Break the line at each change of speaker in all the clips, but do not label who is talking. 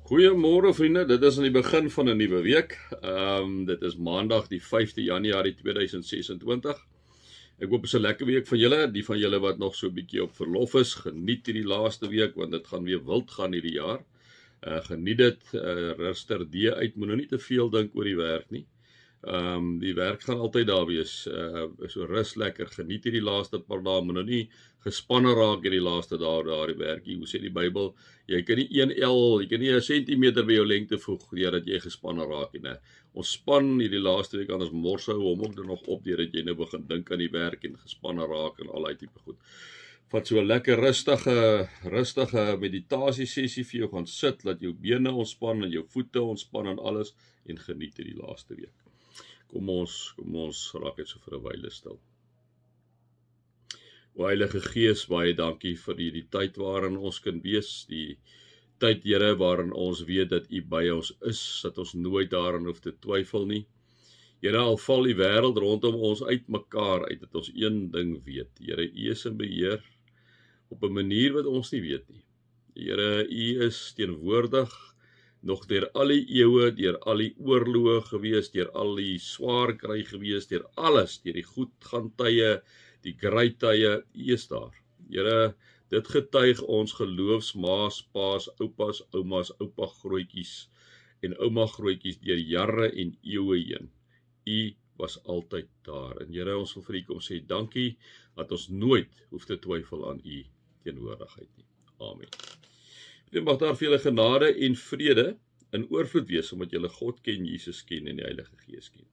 Goeiemôre vriende, dit is aan die begin van 'n nuwe week. Dit is Maandag die 5de Januarie 2026. Ek hoop dit is 'n lekker week vir julle. Die van julle wat nog so 'n bietjie op verlof is, geniet hierdie laaste week want dit gaan weer wild gaan hierdie jaar. Geniet dit, rus ter dee uit, moet nou nie te veel dink oor die werk nie. Die werk gaan altyd daar wees. So rus lekker, geniet hierdie laaste paar dae, moet nou nie gespanne raak hierdie laaste dae daar die werk. Hoe sê die Bybel? Jy kan nie 1 L, jy kan nie 1 sentimeter by jou lengte voeg deurdat jy gespanne raak nie. Ons span hierdie laaste week anders mors hou hom ook nog op deurdat jy nou begin dink aan die werk en gespanne raak en al daai tipe goed. Vat so 'n lekker rustige meditasie sessie vir jou, gaan sit, laat jou bene ontspan en jou voete ontspan en alles en geniet hierdie laaste week. Kom ons raak net so vir 'n wyle stil. O Heilige Gees, baie dankie vir die tyd waarin ons kan wees, die tyd, Here, waarin ons weet dat U by ons is, dat ons nooit daaraan hoef te twyfel nie. Here, al val die wêreld rondom ons uit mekaar uit, dat ons een ding weet. Here, U is in beheer op 'n manier wat ons nie weet nie. Here, U is teenwoordig nog deur al die eeue, deur al die oorloë gewees, deur al die swaar kry gewees, deur alles, deur die goed gaan tye, die gry tye, U is daar. Here, dit getuig ons geloofsmaas, paas, oupas, oumas, oupa grootjies en ouma grootjies deur jare en eeue heen. U was altyd daar. En Here, ons wil vir U kom sê dankie dat ons nooit hoef te twyfel aan U teenwoordigheid nie. Amen. En mag daar vir julle genade en vrede in oorvloed wees, omdat julle God ken, Jesus ken en die Heilige Gees ken.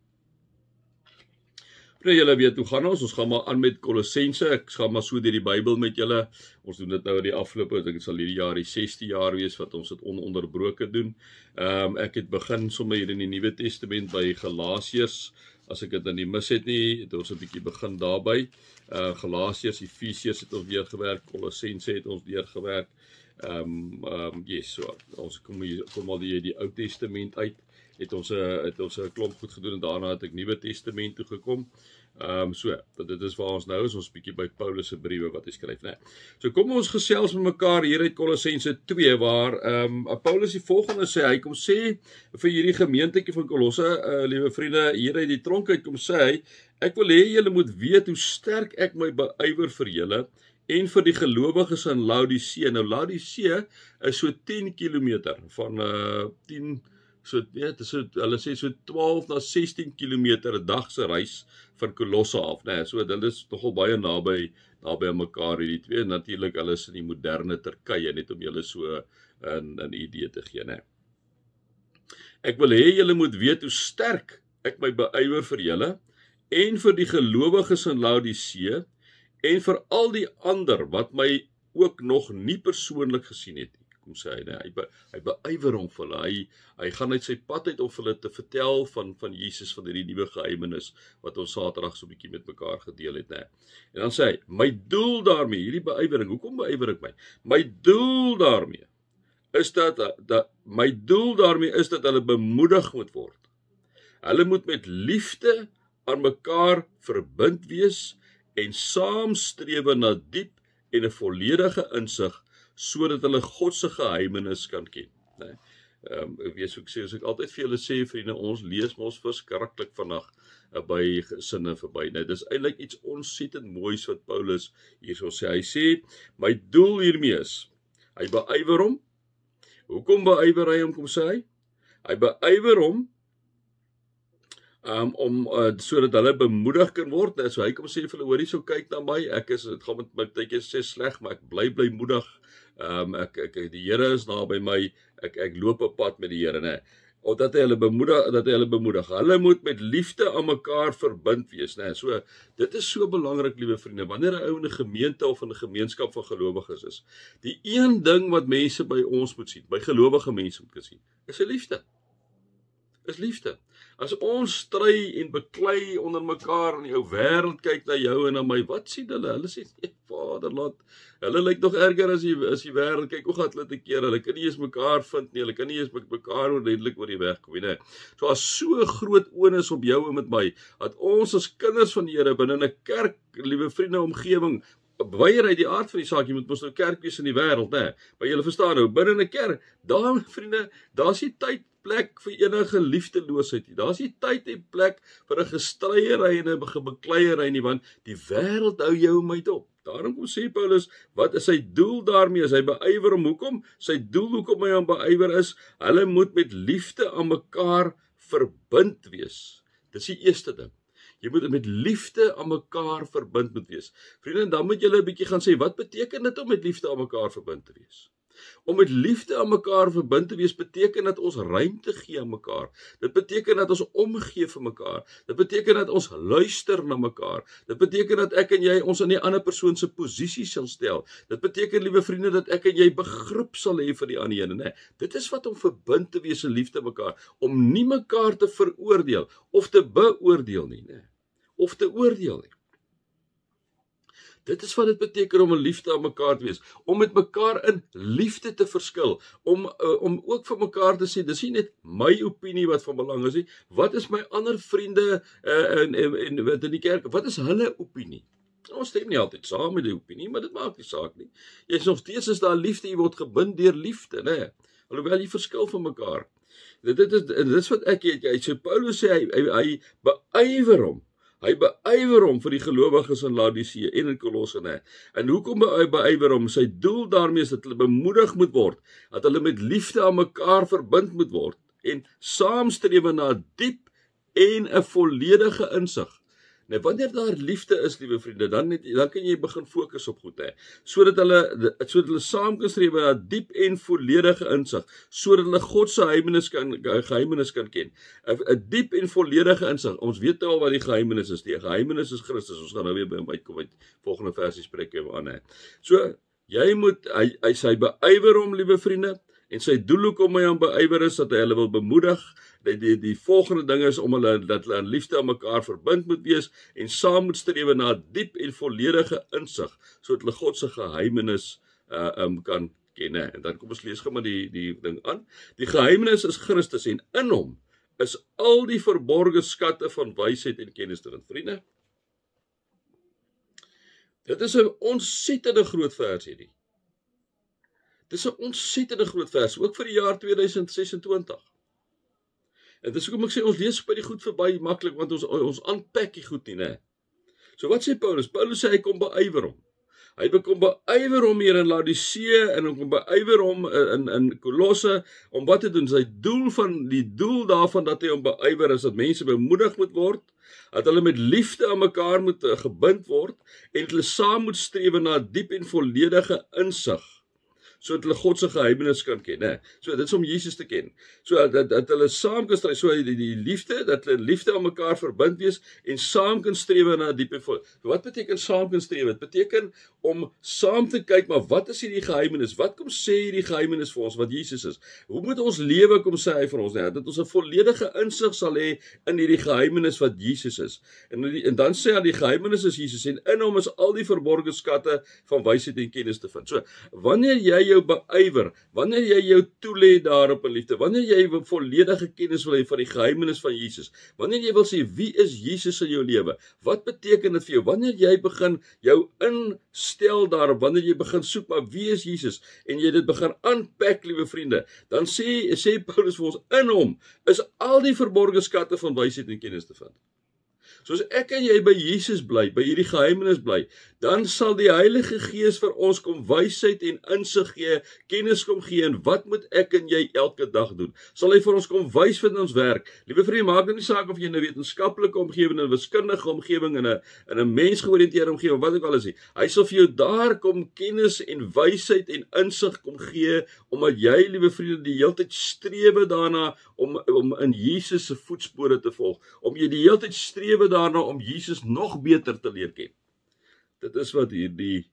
Nou julle weet, hoe gaan ons gaan maar aan met Kolossense, ek gaan maar so deur die Bybel met julle, ons doen dit nou in die afgelope, ek dink dit sal hierdie jaar die 6de jaar wees, wat ons dit ononderbroke doen. Ek het begin sommer hier in die Nuwe Testament by Galasiërs, as ek dit nie mis het nie, het ons 'n bietjie begin daarby, Galasiërs, Efesiërs het ons deurgewerk, Kolossense het ons deurgewerk, so, ons kom al die Ou Testament uit, het ons 'n klomp goed gedoen en daarna het ek Nuwe Testament toe gekom. Dit is waar ons nou is, ons bietjie by Paulus se briewe wat hy skryf, né? So kom ons gesels met mekaar hier uit Kolossense 2 waar Paulus die volgende sê, hy kom sê vir hierdie gemeentetjie van Kolosse, liewe vriende, hier uit die tronk uit kom sê hy, ek wil hê julle moet weet hoe sterk ek my beywer vir julle en vir die gelowiges in Laodicea. Nou Laodicea is so 10 kilometer van 10 hulle sê so 12 na 16 kilometer 'n dag se reis van Kolosse af, né? So dit is nogal baie naby aan mekaar hierdie twee. Natuurlik hulle is in die moderne Turkye, net om julle so 'n idee te gee, né? Ek wil hê julle moet weet hoe sterk ek my beywer vir julle en vir die gelowiges in Laodicea en vir al die ander wat my ook nog nie persoonlik gesien het nie. Kom sê hy, hy beywer hom vir hulle, hy gaan uit sy pad uit om vir hulle te vertel van Jesus, van hierdie nuwe geheimnis, wat ons Saterdag so 'n bietjie met mekaar gedeel het, né? En dan sê hy, my doel daarmee, hierdie beyewering, hoekom beywer ek my? My doel daarmee is dat hulle bemoedig moet word. Hulle moet met liefde aan mekaar verbind wees en saam strewe na diep en 'n volledige insig, sodat hulle God se geheimenis kan ken. Wees ook sê, as ek altyd vir julle sê, vriende, ons lees mos verskriklik vandag by sinne verby. Dit is eintlik iets ontsettend moois wat Paulus hierso sê. Hy sê, my doel hiermee is, hy beywer hom. Hoekom beywer hy hom, kom sê hy? Hy beywer hom sodat hulle bemoedig kan word. So hy kom sê vir hulle, hoorie, so kyk na my, dit gaan met my tydjie sê sleg, maar ek bly moedig. Die Here is daar by my, ek loop 'n pad met die Here, né? Of dat hy hulle bemoedig. Hulle moet met liefde aan mekaar verbind wees, né? So dit is so belangrik, liewe vriende, wanneer 'n ou in 'n gemeente of in 'n gemeenskap van gelowiges is. Die een ding wat mense by ons moet sien, by gelowige mense moet sien, is 'n liefde. Is liefde. As ons stry en beklei onder mekaar en die ou wêreld kyk na jou en na my, wat sien hulle? Hulle sê, Vader, hulle lyk nog erger as die wêreld. Kyk hoe gaan hulle te keer. Hulle kan nie eens mekaar vind nie. Hulle kan nie eens met mekaar ordentlik oor die weg kom nie. So as so groot onus op jou en met my, dat ons as kinders van die Here binne 'n kerk, liewe vriende, omgewing, weier uit die aard van die saak, jy moet mos nou kerk wees in die wêreld, né? Maar julle verstaan nou, binne 'n kerk, daar vriende, daar's nie tyd plek vir enige liefdeloosheid nie. Daar's nie tyd en plek vir 'n gestreiery en 'n gebekleierery nie, want die wêreld hou jou en my dop. Daarom kom sê Paulus, wat is sy doel daarmee? Is hy beywer om hoekom? Sy doel hoekom hy aan beywer is, hulle moet met liefde aan mekaar verbind wees. Dis die eerste ding. Jy moet met liefde aan mekaar verbind moet wees. Vriende, dan moet julle 'n bietjie gaan sê, wat beteken dit om met liefde aan mekaar verbind te wees? Om met liefde aan mekaar verbind te wees beteken dat ons ruimte gee aan mekaar. Dit beteken dat ons omgee vir mekaar. Dit beteken dat ons luister na mekaar. Dit beteken dat ek en jy ons in die ander persoon se posisie sal stel. Dit beteken, liewe vriende, dat ek en jy begrip sal hê vir die ander een, né? Dit is wat om verbind te wees in liefde aan mekaar, om nie mekaar te veroordeel of te beoordeel nie, né? Of te oordeel nie. Dit is wat dit beteken om in liefde aan mekaar te wees, om met mekaar in liefde te verskil, om ook vir mekaar te sê, dis nie net my opinie wat van belang is nie, wat is my ander vriende en wat in die kerk, wat is hulle opinie? Ons stem nie altyd saam met die opinie, maar dit maak nie saak nie. Jy is nog steeds is daar liefde, jy word gebind deur liefde, né? Alhoewel jy verskil van mekaar. Dit is wat ek het, so Paulus sê, hy beywer hom. Hy beywer hom vir die gelowiges in Laodicea en in Kolosse, né? En hoekom beywer hom? Sy doel daarmee is dat hulle bemoedig moet word, dat hulle met liefde aan mekaar verbind moet word en saamstrewe na diep en 'n volledige insig. Nou, wanneer daar liefde is, liewe vriende, dan kan jy begin fokus op goed, hè, sodat hulle saam kan streef na diep en volledige insig, sodat hulle God se geheimenis kan ken. 'n diep en volledige insig. Ons weet nou al wat die geheimenis is. Die geheimenis is Christus. Ons gaan nou weer by hom uitkom uit volgende versie spreek hom aan, hè. So, jy moet hy beywer hom, liewe vriende, en sy doel hoekom hy aan beywer is, dat hy hulle wil bemoedig. Die volgende ding is om dat hulle aan liefde aan mekaar verbind moet wees en saam moet strewe na diep en volledige insig, sodat hulle God se geheimenis kan ken. En dan kom ons lees gou maar die ding aan. Die geheimenis is Christus en in hom is al die verborgde skatte van wysheid en kennis te vind. Vriende, dit is 'n ontsettende groot vers hierdie. Dit is 'n ontsettende groot vers, ook vir die jaar 2026. En dis hoekom ek sê, ons lees by die goed verby maklik, want ons unpack die goed nie, né? So wat sê Paulus? Paulus sê hy kom beywer hom. Hy kom beywer hom hier in Laodicea en hy kom beywer hom in Kolosse, om wat te doen? Die doel daarvan dat hy hom beywer is, dat mense bemoedig moet word, dat hulle met liefde aan mekaar moet gebind word, en dat hulle saam moet strewe na diep en volledige insig, sodat hulle God se geheimenis kan ken, né? So dit is om Jesus te ken. So dat hulle saam kan streef, so die liefde, dat hulle liefde aan mekaar verbind wees en saam kan strewe na diep en vol. Wat beteken saam kan strewe? Dit beteken om saam te kyk, maar wat is hierdie geheimenis? Wat kom sê hierdie geheimenis vir ons wat Jesus is? Hoe moet ons lewe kom sê hy vir ons, né? Dat ons 'n volledige insig sal hê in hierdie geheimenis wat Jesus is. En dan sê hy die geheimenis is Jesus en in hom is al die verborgde skatte van wysheid en kennis te vind. So wanneer jy jou beywer, wanneer jy jou toelê daarop in liefde, wanneer jy volledige kennis wil hê van die geheimenis van Jesus, wanneer jy wil sê wie is Jesus in jou lewe, wat beteken dit vir jou, wanneer jy begin jou instel daarop, wanneer jy begin soek, maar wie is Jesus, en jy dit begin unpack, liewe vriende, dan sê Paulus vir ons, in hom is al die verborgde skatte van wysheid en kennis te vind. Soos ek en jy by Jesus bly, by hierdie geheimenis bly, dan sal die Heilige Gees vir ons kom wysheid en insig gee, kennis kom gee, en wat moet ek en jy elke dag doen? Sal hy vir ons kom wys van ons werk? Liewe vriende, maak nou nie saak of jy in 'n wetenskaplike omgewing, in 'n wiskundige omgewing, in 'n mensgeoriënteerde omgewing, wat ook al is nie. Hy sal vir jou daar kom kennis en wysheid en insig kom gee, omdat jy, liewe vriende, die hele tyd strewe daarna om in Jesus se voetspore te volg, om jy die hele tyd strewe daarna om Jesus nog beter te leer ken. Dit is wat hierdie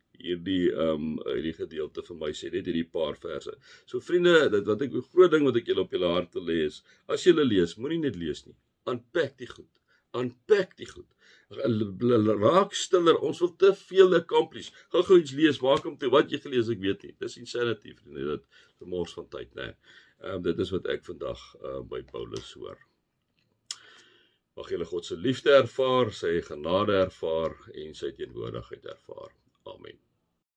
gedeelte vir my sê, net hierdie paar verse. So vriende, die groot ding wat ek julle op julle hart te lê is, as julle lees, moenie net lees nie. Unpack die goed. Unpack die goed. Raak stiller, ons wil te veel accomplish. Gou iets lees, maak hom toe, wat jy gelees, ek weet nie. Dis insanity, vriende, dit is 'n mors van tyd, né? Dit is wat ek vandag by Paulus hoor. Mag julle God se liefde ervaar, sy genade ervaar en sy teenwoordigheid ervaar. Amen.